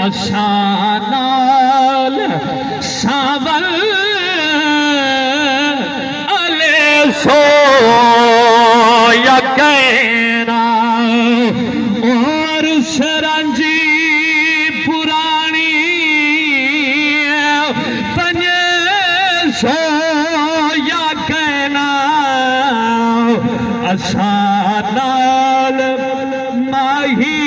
असानाल सावल अले सो यकैना और सरंजी पुरानी तने सो यकैना असानाल माही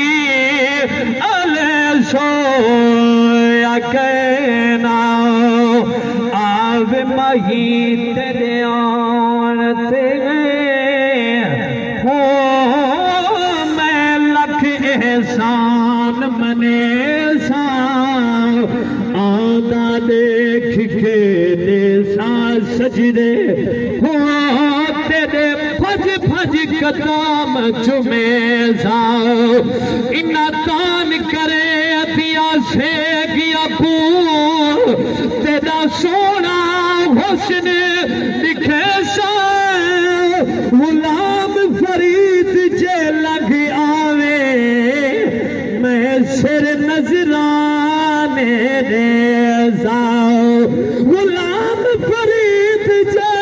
सोया कहना आवे मही तेरे आनते हो मैं लख एहसान मने सान आदा देख के देसा सजदे हो तेरे फज फज कदम चुमे जाओ इन्ना तान करे से गया पूर तेरा सोना हुस्न दिखे सा गुलाम फरीद जे लग आवे मैं सिर नजराने दे जाओ गुलाम फरीद जे